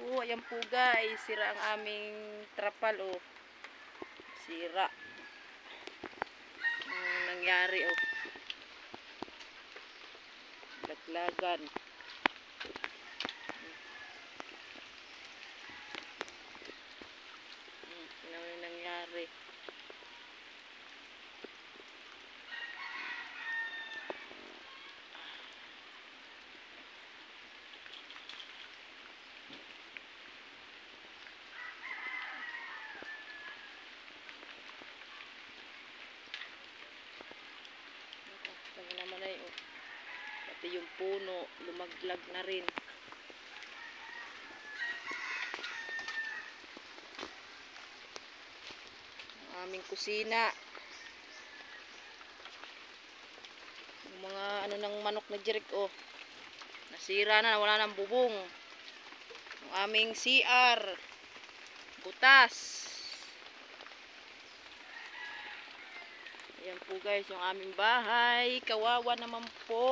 Oh, ayan po guys, sira ang aming trapal oh. Sira. Nangyari oh. Laglagan. Ano yung nangyari? Ano naman ay oh. Pati yung puno, lumaglag na rin. Ang aming kusina. Yung mga ano ng manok na jerik oh. Nasira na, wala nang bubong. Yung aming CR. Butas. Ayan po guys, yung aming bahay. Kawawa naman po.